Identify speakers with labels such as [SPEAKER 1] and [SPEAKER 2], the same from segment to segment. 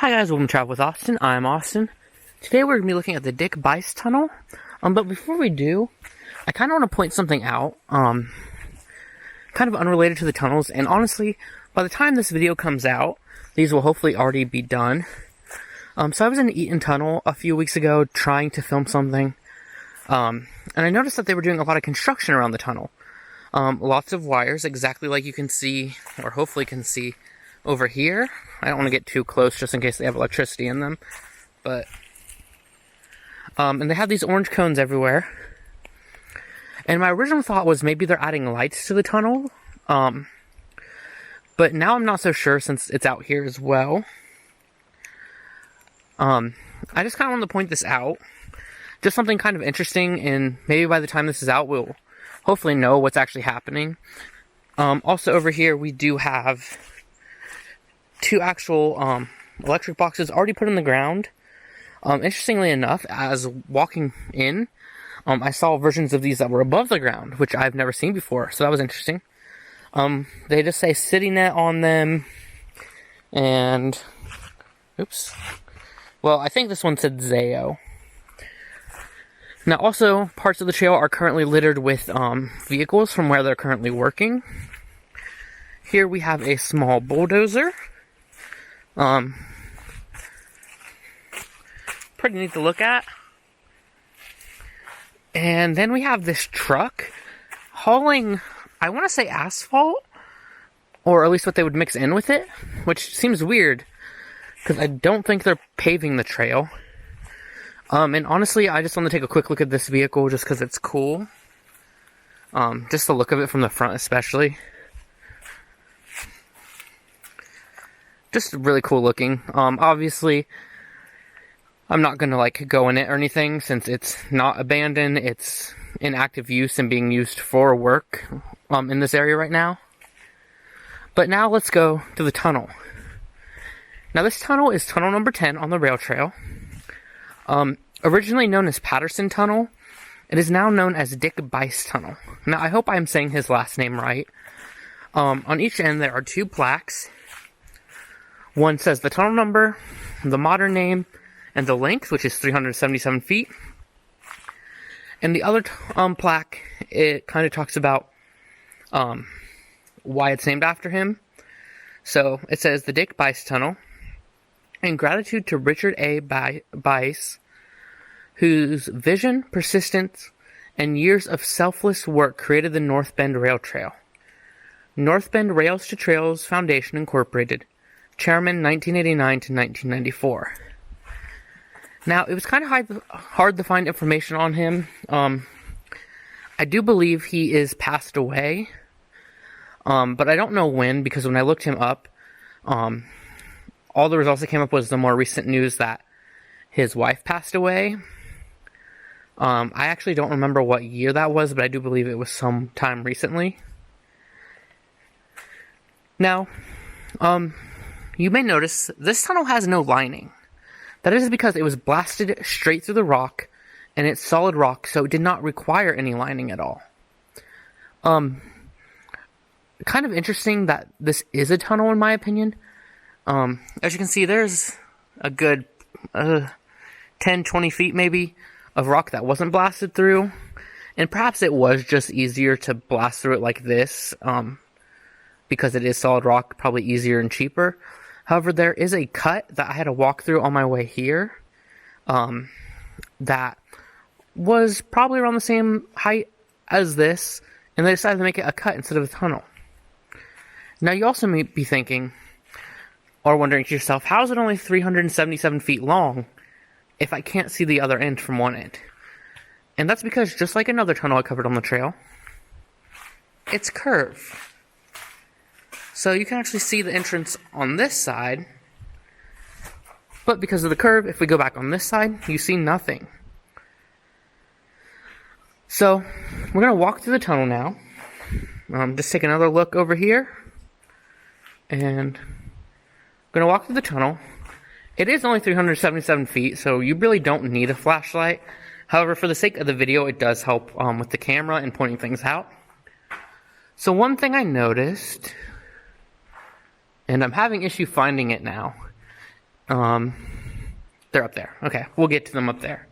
[SPEAKER 1] Hi guys, welcome to Travel with Austin. I'm Austin. Today we're going to be looking at the Dick Bice Tunnel. But before we do, I kind of want to point something out, kind of unrelated to the tunnels. And honestly, by the time this video comes out, these will hopefully already be done. So I was in the Eaton Tunnel a few weeks ago trying to film something. And I noticed that they were doing a lot of construction around the tunnel. Lots of wires, exactly like you can see, or hopefully can see, over here. I don't want to get too close just in case they have electricity in them. But, and they have these orange cones everywhere. And my original thought was maybe they're adding lights to the tunnel. But now I'm not so sure since it's out here as well. I just kind of wanted to point this out. Just something kind of interesting, and maybe by the time this is out, we'll hopefully know what's actually happening. Also over here, we do have two actual electric boxes already put in the ground. Interestingly enough, as walking in, I saw versions of these that were above the ground, which I've never seen before, so that was interesting. They just say City Net on them, and, oops. Well, I think this one said Zayo. Now, also, parts of the trail are currently littered with vehicles from where they're currently working. Here we have a small bulldozer. Pretty neat to look at. And then we have this truck hauling, I want to say asphalt, or at least what they would mix in with it, which seems weird, because I don't think they're paving the trail. And honestly, I just want to take a quick look at this vehicle just because it's cool. Just the look of it from the front especially. Just really cool looking. Obviously, I'm not going to like go in it or anything since it's not abandoned. It's in active use and being used for work in this area right now. But now let's go to the tunnel. Now this tunnel is tunnel number 10 on the rail trail. Originally known as Patterson Tunnel, it is now known as Dick Bice Tunnel. Now I hope I'm saying his last name right. On each end there are two plaques. One says the tunnel number, the modern name, and the length, which is 377 feet. And the other plaque, it kind of talks about why it's named after him. So it says the Dick Bice Tunnel, in gratitude to Richard A. Bice, whose vision, persistence, and years of selfless work created the North Bend Rail Trail. North Bend Rails to Trails Foundation Incorporated. Chairman, 1989 to 1994. Now, it was kind of hard to find information on him. I do believe he is passed away. But I don't know when, because when I looked him up, all the results that came up was the more recent news that his wife passed away. I actually don't remember what year that was, but I do believe it was sometime recently. Now, you may notice this tunnel has no lining. That is because it was blasted straight through the rock, and it's solid rock, so it did not require any lining at all. Kind of interesting that this is a tunnel, in my opinion. As you can see, there's a good 10-20 feet maybe of rock that wasn't blasted through, and perhaps it was just easier to blast through it like this, because it is solid rock, probably easier and cheaper. However, there is a cut that I had to walk through on my way here, that was probably around the same height as this, and they decided to make it a cut instead of a tunnel. Now, you also may be thinking, or wondering to yourself, how is it only 377 feet long if I can't see the other end from one end? And that's because, just like another tunnel I covered on the trail, it's curved. So you can actually see the entrance on this side, but because of the curve, if we go back on this side, you see nothing. So, we're going to walk through the tunnel now. Just take another look over here, and I'm going to walk through the tunnel. It is only 377 feet, so you really don't need a flashlight. However, for the sake of the video, it does help with the camera and pointing things out. So one thing I noticed, and I'm having issue finding it now, They're up there. Okay, we'll get to them up there.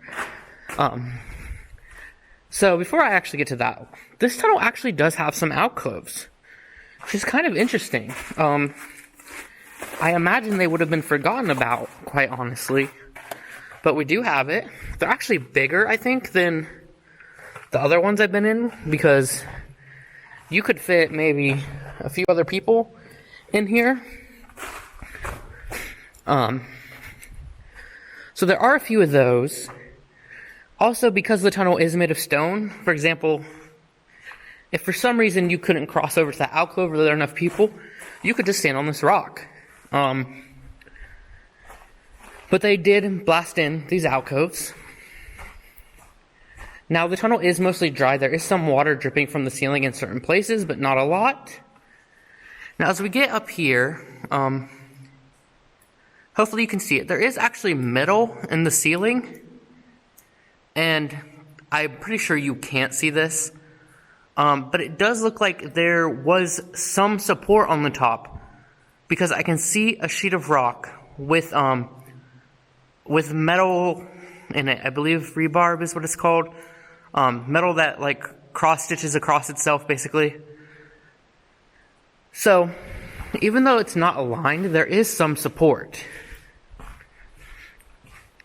[SPEAKER 1] So before I actually get to that, this tunnel actually does have some alcoves, which is kind of interesting. I imagine they would have been forgotten about, quite honestly. But we do have it. They're actually bigger, I think, than the other ones I've been in, because you could fit maybe a few other people in here. So there are a few of those. Also, because the tunnel is made of stone, for example, if for some reason you couldn't cross over to that alcove or there are enough people, you could just stand on this rock. But they did blast in these alcoves. Now, the tunnel is mostly dry. There is some water dripping from the ceiling in certain places, but not a lot. Now, as we get up here, hopefully you can see it. There is actually metal in the ceiling, and I'm pretty sure you can't see this, but it does look like there was some support on the top, because I can see a sheet of rock with metal in it. I believe rebarb is what it's called. Metal that like cross stitches across itself, basically. So, even though it's not aligned, there is some support.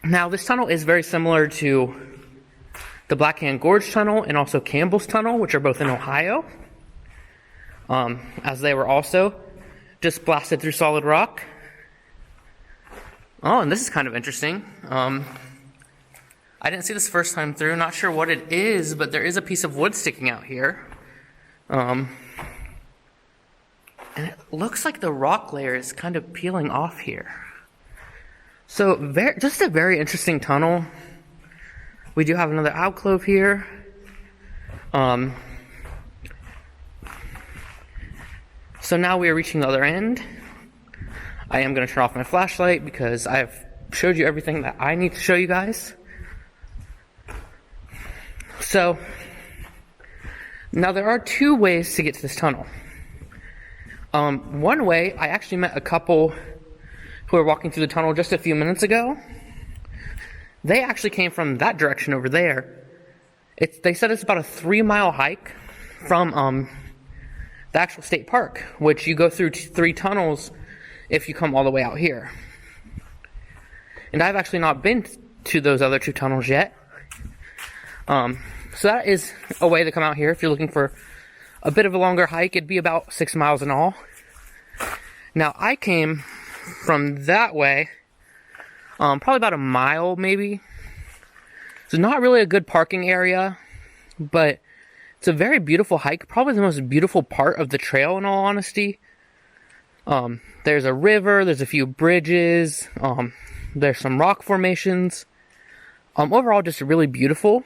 [SPEAKER 1] Now, this tunnel is very similar to the Black Hand Gorge Tunnel and also Campbell's Tunnel, which are both in Ohio, as they were also just blasted through solid rock. Oh, and this is kind of interesting. I didn't see this first time through. Not sure what it is, but there is a piece of wood sticking out here. And it looks like the rock layer is kind of peeling off here. So, just a very interesting tunnel. We do have another alcove here. So now we are reaching the other end. I am going to turn off my flashlight because I've showed you everything that I need to show you guys. So, now there are two ways to get to this tunnel. One way, I actually met a couple who were walking through the tunnel just a few minutes ago. They actually came from that direction over there. They said it's about a 3-mile hike from the actual state park, which you go through 3 tunnels if you come all the way out here. And I've actually not been to those other 2 tunnels yet. So that is a way to come out here if you're looking for a bit of a longer hike. It'd be about 6 miles in all. Now, I came from that way, probably about a mile maybe. It's not really a good parking area, but it's a very beautiful hike. Probably the most beautiful part of the trail, in all honesty. There's a river, there's a few bridges, there's some rock formations. Overall, just really beautiful.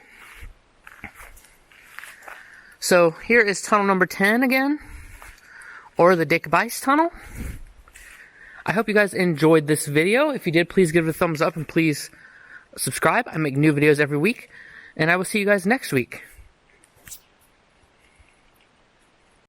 [SPEAKER 1] So here is tunnel number 10 again, or the Dick Bice Tunnel. I hope you guys enjoyed this video. If you did, please give it a thumbs up and please subscribe. I make new videos every week, and I will see you guys next week.